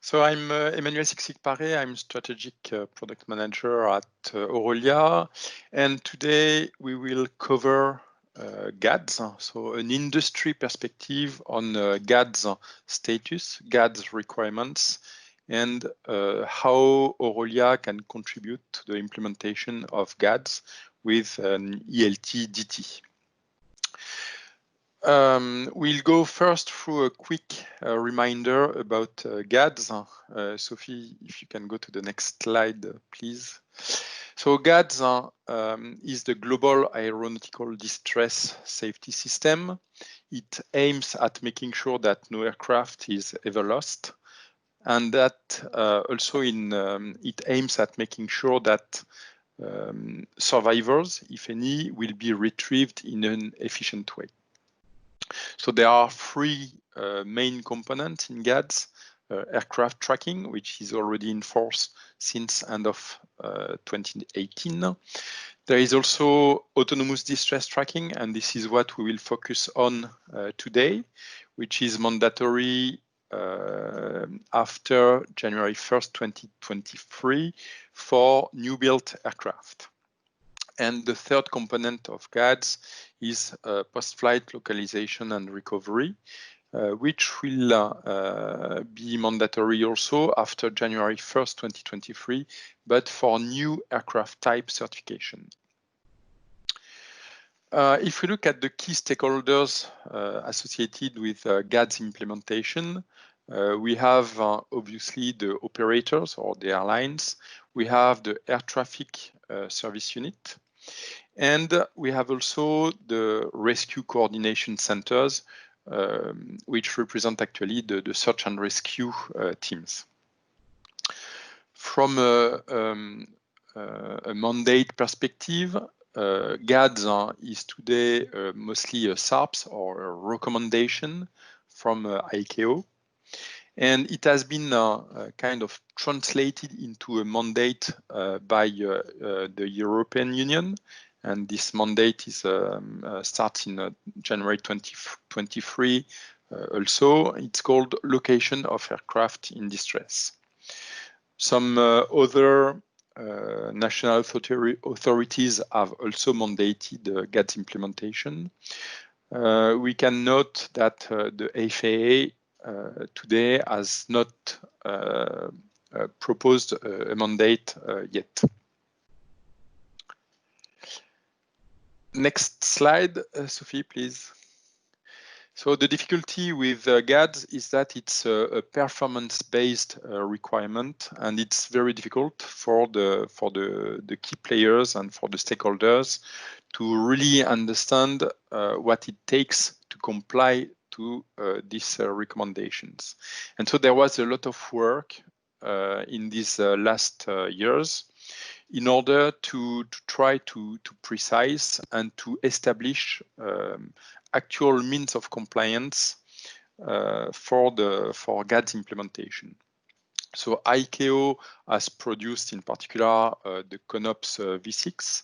So I'm Emmanuel Siksik-Paré. I'm strategic product manager at Aurelia, and today we will cover GADS, so an industry perspective on GADS status, GADS requirements, and how Aurelia can contribute to the implementation of GADS with an ELT DT. We'll go first through a quick reminder about GADS. Sophie, if you can go to the next slide, please. So GADS is the Global Aeronautical Distress Safety System. It aims at making sure that no aircraft is ever lost, and that also it aims at making sure that survivors, if any, will be retrieved in an efficient way. So there are three main components in GADS. Aircraft tracking, which is already in force since end of 2018. There is also autonomous distress tracking, and this is what we will focus on today, which is mandatory after January 1st, 2023 for new built aircraft. And the third component of GADS is post-flight localization and recovery, which will be mandatory also after January 1st, 2023, but for new aircraft type certification. If we look at the key stakeholders associated with GADS implementation, we have obviously the operators or the airlines. We have the air traffic service unit. And we have also the rescue coordination centers, which represent actually the search and rescue teams. From a mandate perspective, GADS is today mostly a SARPS or a recommendation from ICAO. And it has been kind of translated into a mandate by the European Union. And this mandate is starts in January 2023. Also, it's called Location of Aircraft in Distress. Some other national authorities have also mandated GADS implementation. We can note that the FAA today has not proposed a mandate yet. Next slide, Sophie, please. So the difficulty with GADS is that it's a performance-based requirement, and it's very difficult for the key players and for the stakeholders to really understand what it takes to comply to these recommendations. And so there was a lot of work in these last years in order to try to precise and to establish actual means of compliance for GADS implementation. So ICAO has produced in particular the CONOPS V6,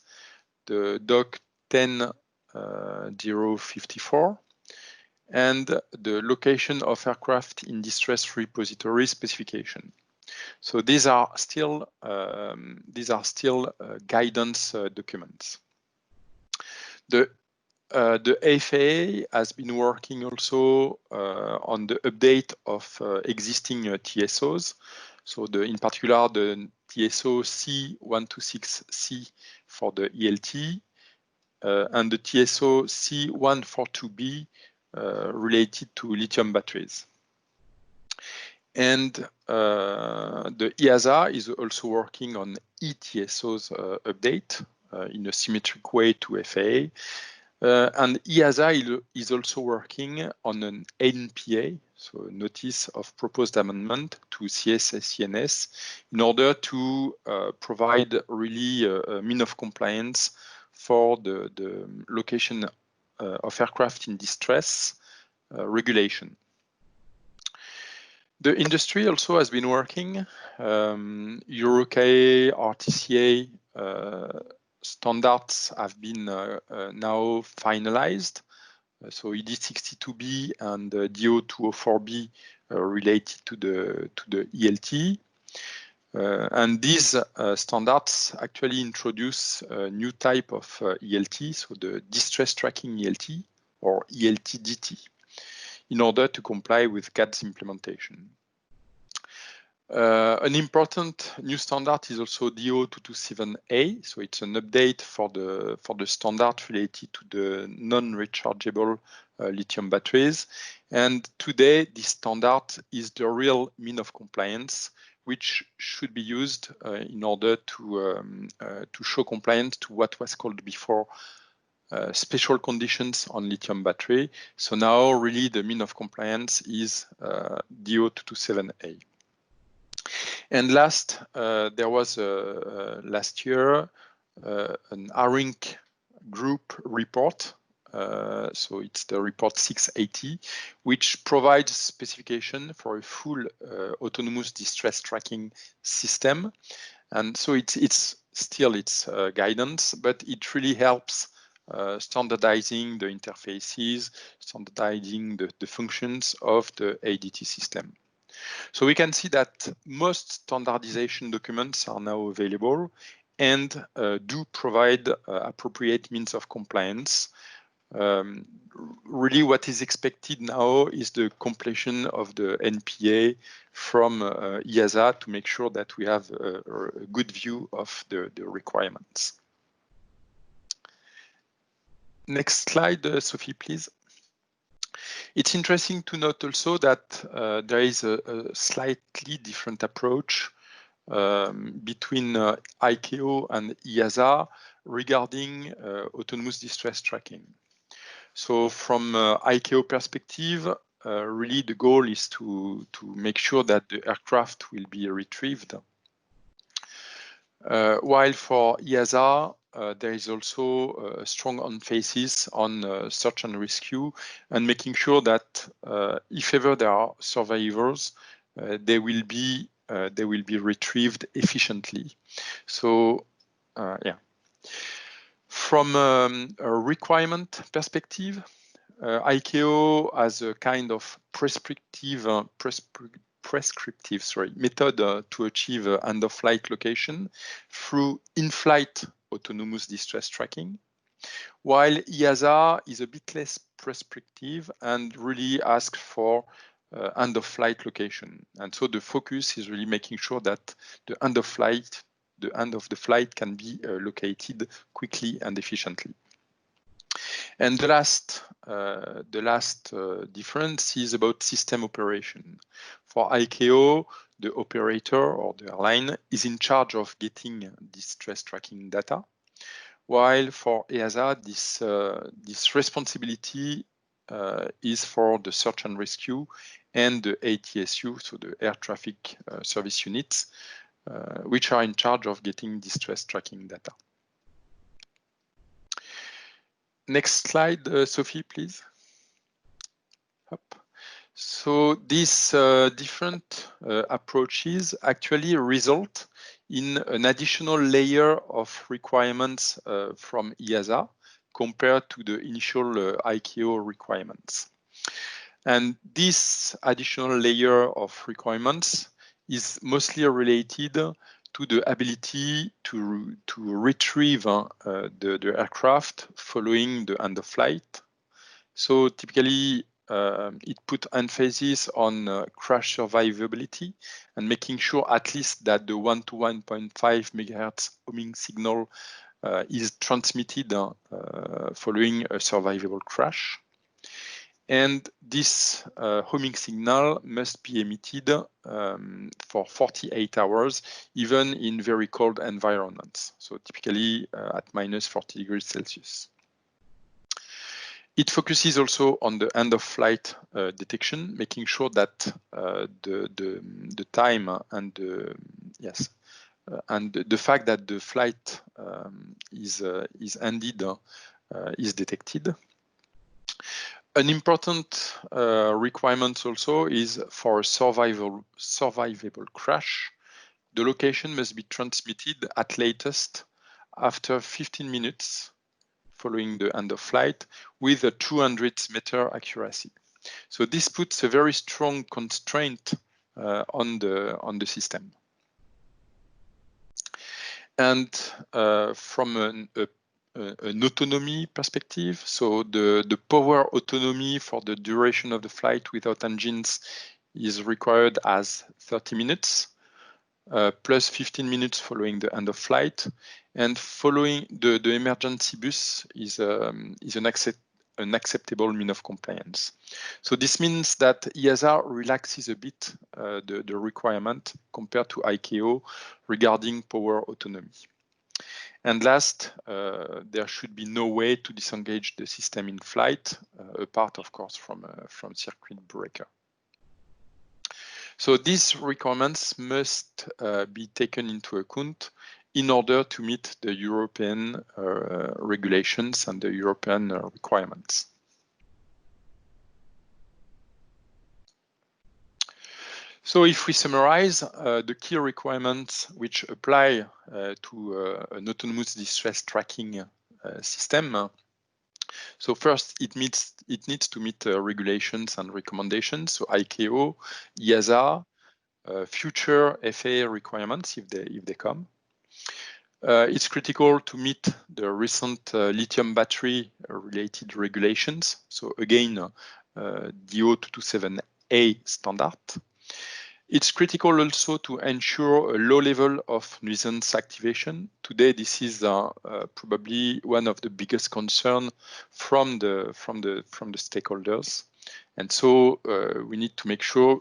the DOC 10054, and the location of aircraft in distress repository specification. So these are still guidance documents. The FAA has been working also on the update of existing TSOs. So in particular, the TSO C126C for the ELT and the TSO C142B related to lithium batteries. And the EASA is also working on ETSO's update in a symmetric way to FAA. And EASA is also working on an NPA, so a Notice of Proposed Amendment to CSSCNS, in order to provide really a mean of compliance for the location of aircraft in distress regulation. The industry also has been working. EUROCAE, RTCA standards have been now finalized. so ED62B and DO204B related to the ELT. And these standards actually introduce a new type of ELT, so the distress tracking ELT or ELT-DT, in order to comply with GADS implementation. An important new standard is also DO227A, so it's an update for the standard related to the non-rechargeable lithium batteries. And today, this standard is the real mean of compliance, which should be used in order to show compliance to what was called before special conditions on lithium battery. So now, really, the mean of compliance is DO227A. And last, there was last year an ARINC group report. So it's the report 680, which provides specification for a full autonomous distress tracking system. And so it's still its guidance, but it really helps standardizing the interfaces, standardizing the functions of the ADT system. So we can see that most standardization documents are now available and do provide appropriate means of compliance. Really what is expected now is the completion of the NPA from EASA to make sure that we have a good view of the requirements. Next slide, Sophie, please. It's interesting to note also that there is a slightly different approach between ICAO and EASA regarding autonomous distress tracking. So from ICAO perspective, really the goal is to make sure that the aircraft will be retrieved. While for EASA, there is also a strong emphasis on search and rescue and making sure that if ever there are survivors, they will be retrieved efficiently. So, yeah. From a requirement perspective, ICAO has a kind of prescriptive method to achieve end-of-flight location through in-flight autonomous distress tracking, while EASA is a bit less prescriptive and really asks for end-of-flight location. And so the focus is really making sure that the end of the flight can be located quickly and efficiently. And the last difference is about system operation. For ICAO, the operator or the airline is in charge of getting distress tracking data, while for EASA, this responsibility is for the search and rescue and the ATSU, so the air traffic service units, which are in charge of getting distress tracking data. Next slide, Sophie, please. Up. So these different approaches actually result in an additional layer of requirements from EASA compared to the initial ICAO requirements. And this additional layer of requirements is mostly related to the ability to retrieve the aircraft following the end of flight. So typically, it put emphasis on crash survivability and making sure at least that the 1 to 1.5 megahertz homing signal is transmitted following a survivable crash. And this homing signal must be emitted for 48 hours, even in very cold environments. So typically at minus 40 degrees Celsius. It focuses also on the end of flight detection, making sure that the time and the fact that the flight is ended is detected. An important requirement also is for a survivable crash. The location must be transmitted at latest after 15 minutes following the end of flight, with a 200-meter accuracy. So this puts a very strong constraint on the system. And from an autonomy perspective, so the power autonomy for the duration of the flight without engines is required as 30 minutes, plus 15 minutes following the end of flight. And following the emergency bus is an acceptable mean of compliance. So this means that EASA relaxes a bit the requirement compared to ICAO regarding power autonomy. And last, there should be no way to disengage the system in flight, apart, of course, from circuit breaker. So these requirements must be taken into account in order to meet the European regulations and the European requirements. So if we summarize the key requirements which apply to an autonomous distress tracking system, so first it needs to meet regulations and recommendations, so ICAO, EASA, future FAA requirements if they come. It's critical to meet the recent lithium battery related regulations. So again, DO 227A standard. It's critical also to ensure a low level of nuisance activation. Today, this is probably one of the biggest concerns from the stakeholders, and so we need to make sure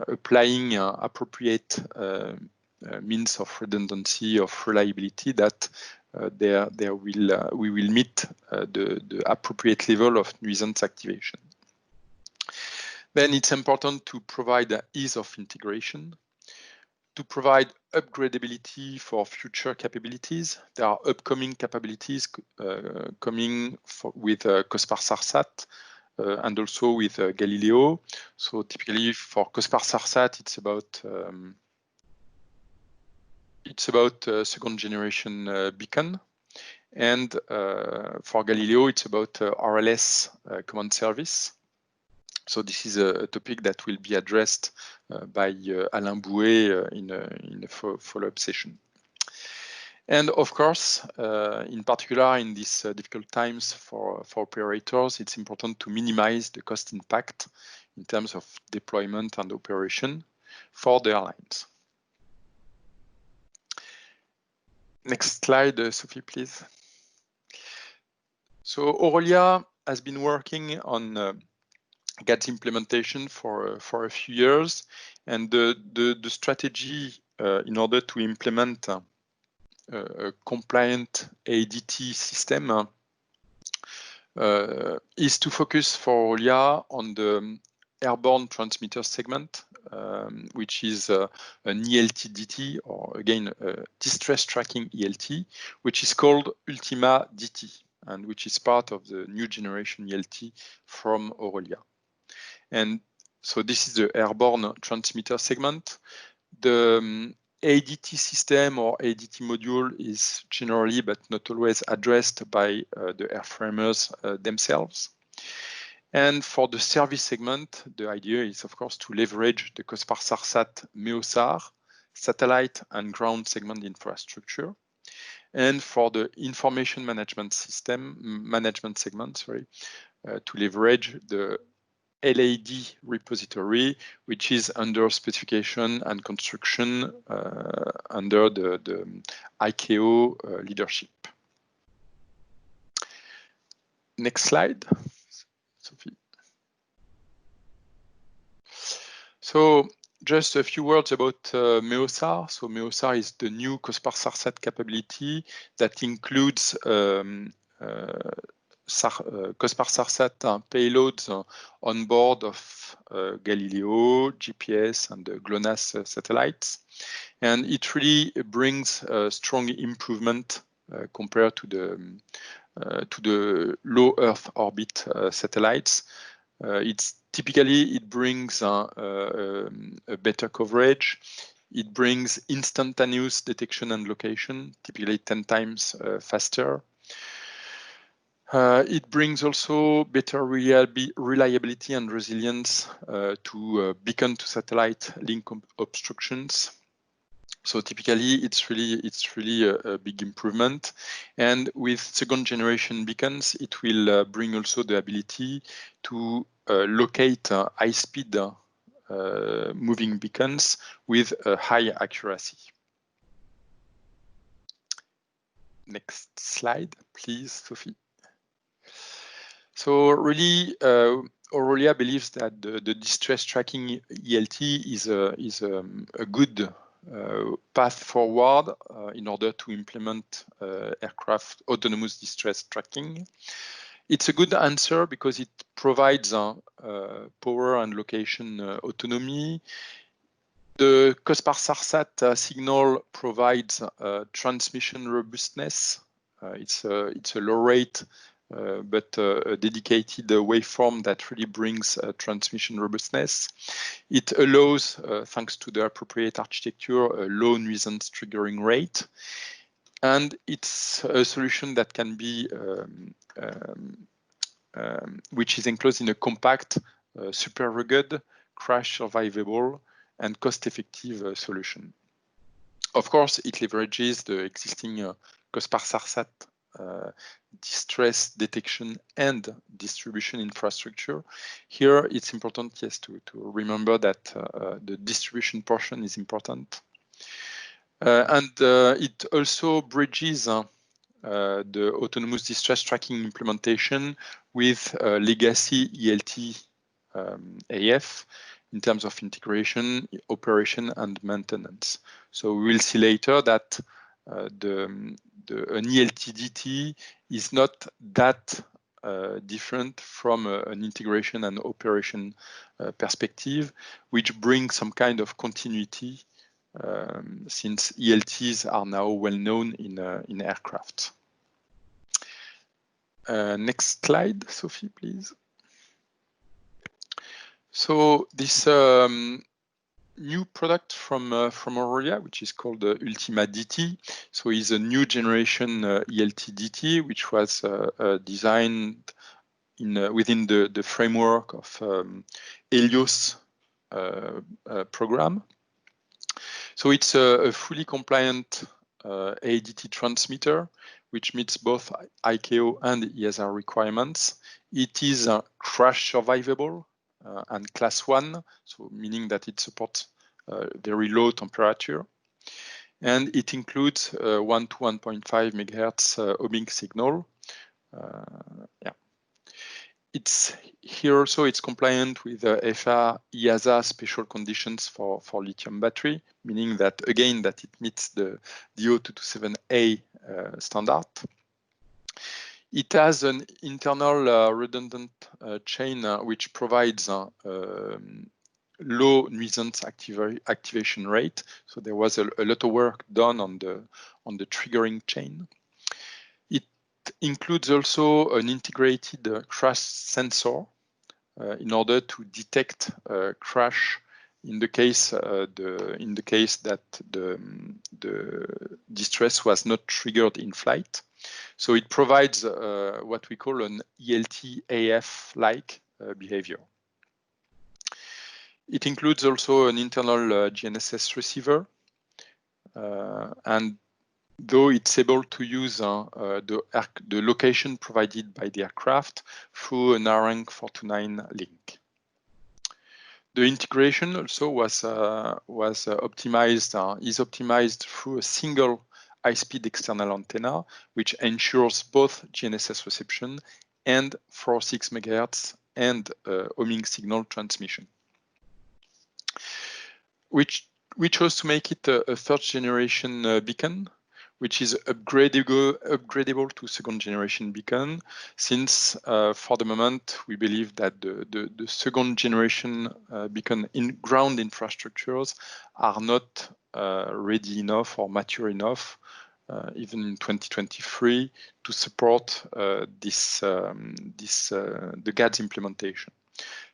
applying appropriate means of redundancy, of reliability, that we will meet the appropriate level of nuisance activation. Then it's important to provide ease of integration, to provide upgradability for future capabilities. There are upcoming capabilities coming with COSPAR SARSAT and also with Galileo. So typically for COSPAR SARSAT, it's about second generation beacon. And for Galileo, it's about RLS command service. So this is a topic that will be addressed by Alain Bouet in a follow-up session. And of course, in particular in these difficult times for operators, it's important to minimize the cost impact in terms of deployment and operation for the airlines. Next slide, Sophie, please. So Aurelia has been working on GATS implementation for a few years, and the strategy in order to implement a compliant ADT system is to focus for Aurelia on the airborne transmitter segment, which is an ELT-DT, or again, distress tracking ELT, which is called Ultima DT, and which is part of the new generation ELT from Aurelia. And so this is the airborne transmitter segment. The ADT system or ADT module is generally, but not always, addressed by the airframers themselves. And for the service segment, the idea is, of course, to leverage the COSPAR SARSAT MEOSAR satellite and ground segment infrastructure. And for the information management segment, to leverage the LAD repository, which is under specification and construction under the ICAO leadership. Next slide, Sophie. So just a few words about MEOSAR. So MEOSAR is the new COSPAR SARSAT capability that includes COSPAR SARSAT payloads on board of Galileo, GPS, and the GLONASS satellites. And it really brings a strong improvement compared to the low Earth orbit satellites. It brings a better coverage. It brings instantaneous detection and location, typically 10 times faster. It brings also better reliability and resilience to beacon to satellite link obstructions. So typically, it's really a big improvement. And with second generation beacons, it will bring also the ability to locate high-speed moving beacons with a high accuracy. Next slide, please, Sophie. So really, Aurelia believes that the distress tracking ELT is a good path forward in order to implement aircraft autonomous distress tracking. It's a good answer because it provides power and location autonomy. The COSPAR-SARSAT signal provides transmission robustness. It's a low rate but a dedicated waveform that really brings transmission robustness. It allows, thanks to the appropriate architecture, a low nuisance triggering rate. And it's a solution that can be, which is enclosed in a compact, super rugged, crash survivable, and cost-effective solution. Of course, it leverages the existing COSPAR-SARSAT distress detection and distribution infrastructure. Here, it's important, yes, to remember that the distribution portion is important. And it also bridges the autonomous distress tracking implementation with legacy ELT AF in terms of integration, operation, and maintenance. So we will see later that an ELT-DT is not that different from an integration and operation perspective, which brings some kind of continuity since ELTs are now well known in aircraft. Next slide, Sophie, please. So this new product from Aurelia, which is called Ultima DT. So is a new generation ELT DT, which was designed within the framework of Helios program. So it's a fully compliant ADT transmitter, which meets both ICAO and EASA requirements. It is crash survivable and class 1, so meaning that it supports very low temperature. And it includes 1 to 1.5 megahertz ohmic signal. It's here also it's compliant with FAA EASA special conditions for lithium battery, meaning that again that it meets the DO227A standard. It has an internal redundant chain which provides low nuisance activation rate. So there was a lot of work done on the triggering chain. It includes also an integrated crash sensor in order to detect crash in the case that the distress was not triggered in flight. So it provides what we call an ELT-AF-like behavior. It includes also an internal GNSS receiver, and though it's able to use the location provided by the aircraft through an ARINC 429 link. The integration also was optimized, is optimized through a single high-speed external antenna, which ensures both GNSS reception and 4.6 MHz and ohmic signal transmission. We chose to make it a third-generation beacon, which is upgradable to second-generation beacon, since for the moment we believe that the second-generation beacon in ground infrastructures are not ready enough or mature enough, even in 2023, to support the GADS implementation.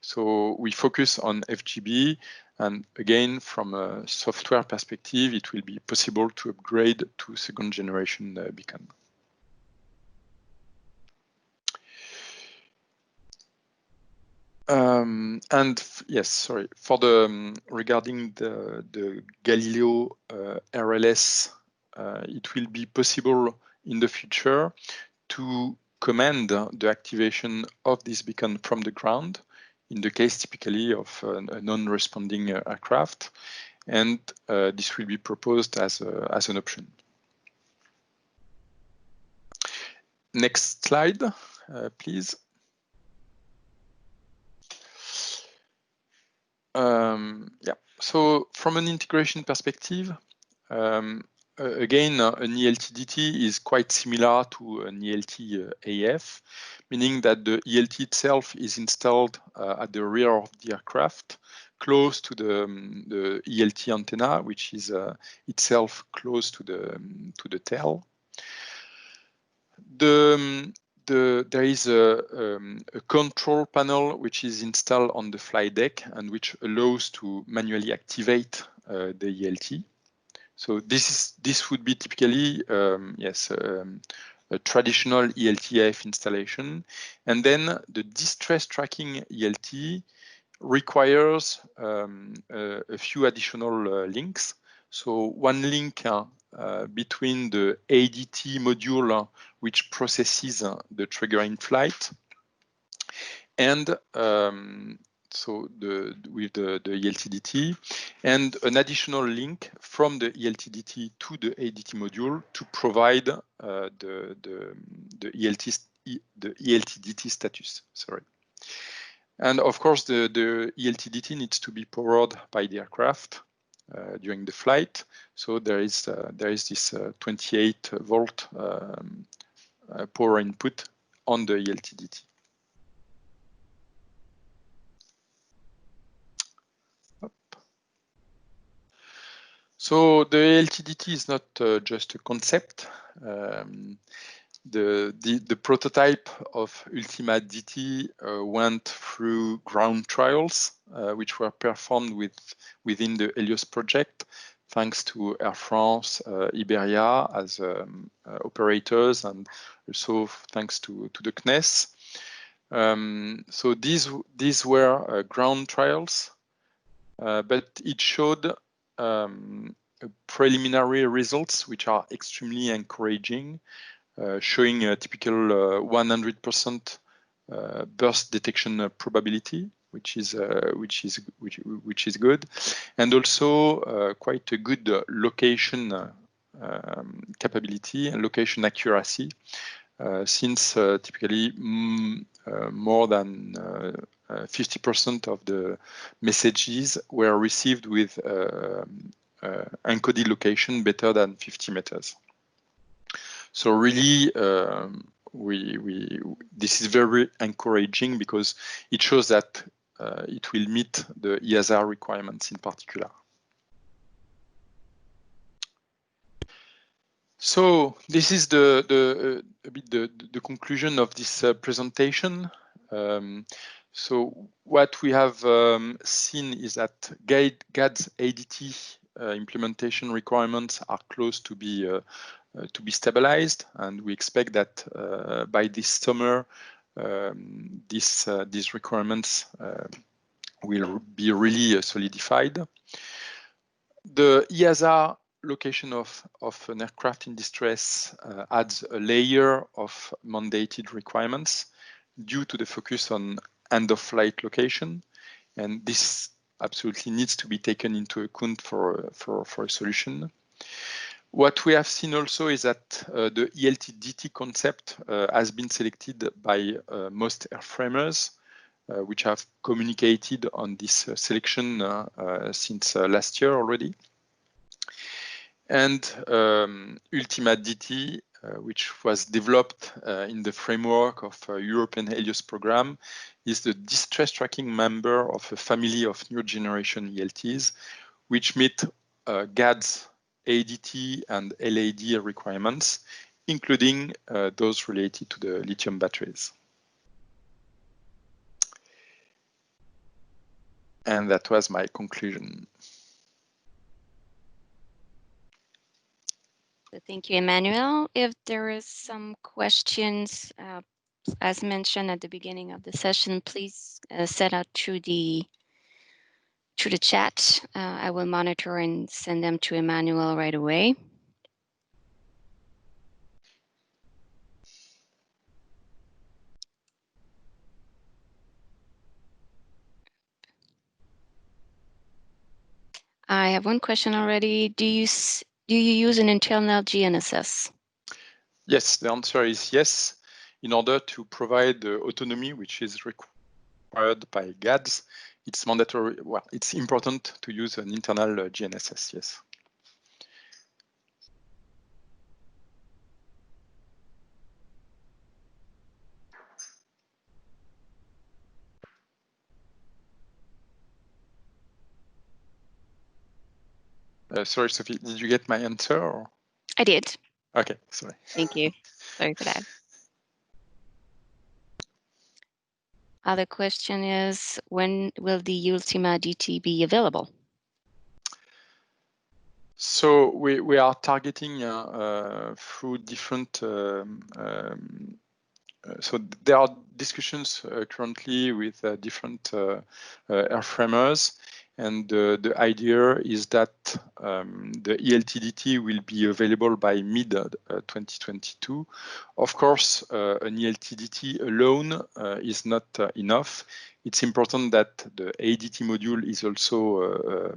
So we focus on FGB, and again, from a software perspective, it will be possible to upgrade to second generation beacon. Yes, sorry, for the regarding the Galileo RLS, it will be possible in the future to command the activation of this beacon from the ground in the case typically of a non-responding aircraft, and this will be proposed as an option. Next slide, please. Yeah, so from an integration perspective, again, an ELT-DT is quite similar to an ELT-AF, meaning that the ELT itself is installed at the rear of the aircraft, close to the ELT antenna, which is itself close to the tail. There is a control panel which is installed on the flight deck and which allows to manually activate the ELT. So this would be typically a traditional ELT-AF installation, and then the distress tracking ELT requires a few additional links. So one link between the ADT module, which processes the trigger in flight, and so with the ELT-DT, and an additional link from the ELT-DT to the ADT module to provide the ELT-DT status. Sorry. And of course, the ELT-DT needs to be powered by the aircraft during the flight. So there is this 28-volt power input on the ELT-DT. So the ELT-DT is not just a concept. The prototype of Ultima DT went through ground trials, which were performed within the Helios project, thanks to Air France, Iberia as operators, and also thanks to the CNES. So these were ground trials, but it showed preliminary results which are extremely encouraging, showing a typical 100% burst detection probability, which is good, and also quite a good location capability and location accuracy, since typically more than 50% of the messages were received with encoded location better than 50 meters. So really, this is very encouraging because it shows that it will meet the EASA requirements in particular. So this is the conclusion of this presentation. So what we have seen is that GADS ADT implementation requirements are close to be stabilized, and we expect that by this summer these requirements will be really solidified. The EASA location of an aircraft in distress adds a layer of mandated requirements due to the focus on end-of-flight location, and this absolutely needs to be taken into account for a solution. What we have seen also is that the ELT-DT concept has been selected by most airframers, which have communicated on this selection since last year already. And Ultima DT, which was developed in the framework of European Helios program, is the distress tracking member of a family of new generation ELTs, which meet GADS, ADT, and LAD requirements, including those related to the lithium batteries. And that was my conclusion. Thank you, Emmanuel. If there is some questions, as mentioned at the beginning of the session, please send out through the chat. I will monitor and send them to Emmanuel right away. I have one question already. Do you use an internal GNSS? Yes, the answer is yes. In order to provide the autonomy which is required by GADS, it's mandatory. Well, it's important to use an internal GNSS. Yes. Sorry, Sophie, did you get my answer? Or? I did. Okay, sorry. Thank you. Sorry for that. Other question is, when will the Ultima DT be available? So we are targeting through different. So there are discussions currently with different airframers, and the idea is that the ELTDT will be available by mid 2022. Of course, an ELTDT alone is not enough. It's important that the ADT module is also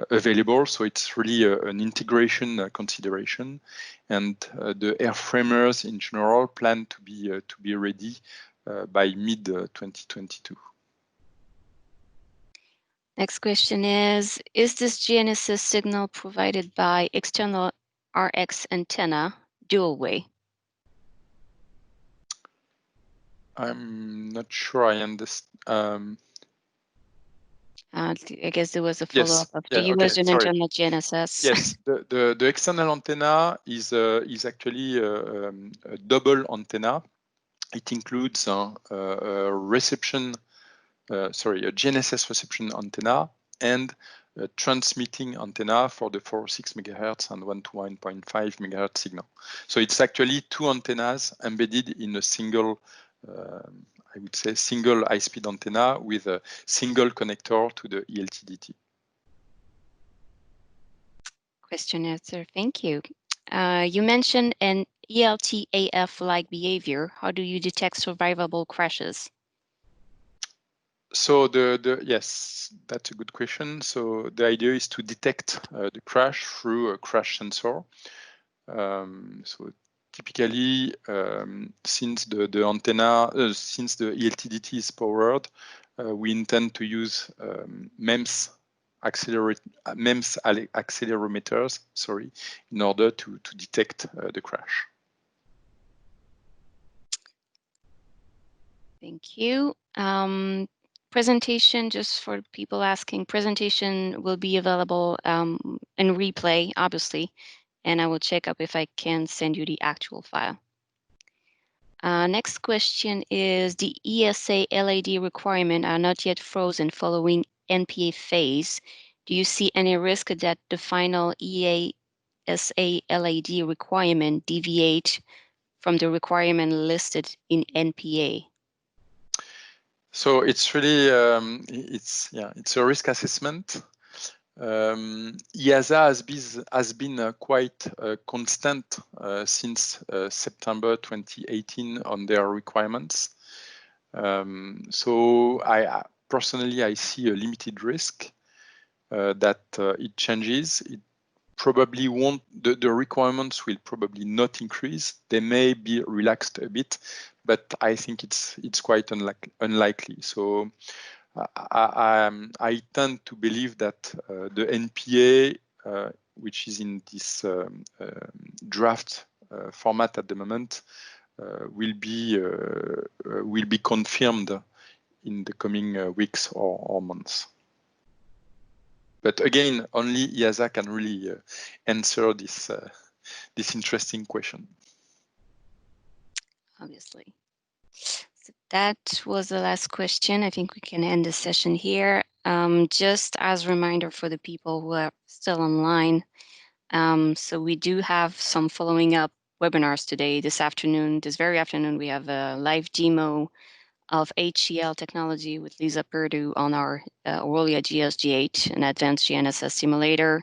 available, so it's really an integration consideration, and the airframers in general plan to be ready by mid 2022. Next question is this GNSS signal provided by external RX antenna dual way? I'm not sure I understand. I guess there was a follow-up of yeah, the US okay, and sorry. internal GNSS. Yes, the external antenna is actually a double antenna. It includes a reception, a GNSS reception antenna and a transmitting antenna for the 406 MHz and 1 to 1.5 MHz signal. So it's actually two antennas embedded in a single, I would say, single high-speed antenna with a single connector to the ELTDT. Question answer, thank you. You mentioned an ELTAF-like behavior. How do you detect survivable crashes? So yes, that's a good question. So the idea is to detect the crash through a crash sensor. So typically, since the antenna, since the ELTDT is powered, we intend to use MEMS accelerometers, in order to detect the crash. Thank you. Presentation, just for people asking, presentation will be available in replay, obviously, and I will check up if I can send you the actual file. Next question is, the ESA LAD requirement are not yet frozen following NPA phase. Do you see any risk that the final ESA LAD requirement deviate from the requirement listed in NPA? So it's really it's a risk assessment. EASA has been quite constant since September 2018 on their requirements. So I personally see a limited risk that it changes. It probably won't. The requirements will probably not increase. They may be relaxed a bit, but I think it's quite unlikely. So I tend to believe that the NPA, which is in this draft format at the moment, will be confirmed in the coming weeks or months. But again, only EASA can really answer this interesting question. Obviously. So that was the last question. I think we can end the session here. Just as a reminder for the people who are still online, so we do have some following up webinars today. This very afternoon, we have a live demo of HCl technology with Lisa Perdue on our Aurelia GSG8, an advanced GNSS simulator.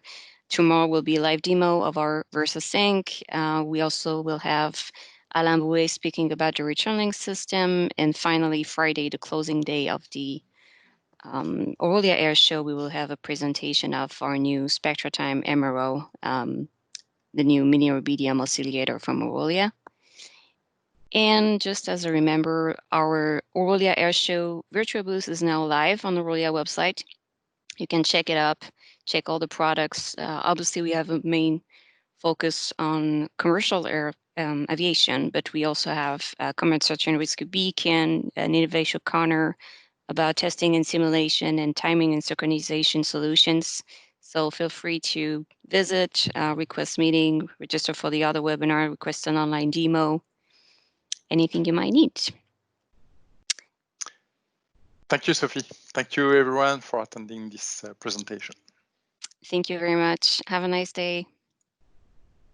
Tomorrow will be a live demo of our VersaSync. We also will have Alain Bouet speaking about the return link system. And finally, Friday, the closing day of the Aurelia Air Show, we will have a presentation of our new SpectraTime MRO, the new mini rubidium oscillator from Aurelia. And just as a reminder, our Aurelia Air Show virtual booth is now live on the Aurelia website. You can check it up, check all the products. Obviously, we have a main focus on commercial air aviation, but we also have Common Search and Rescue Beacon, an innovation corner about testing and simulation and timing and synchronization solutions. So feel free to visit, request meeting, register for the other webinar, request an online demo, anything you might need. Thank you, Sophie. Thank you, everyone, for attending this presentation. Thank you very much. Have a nice day.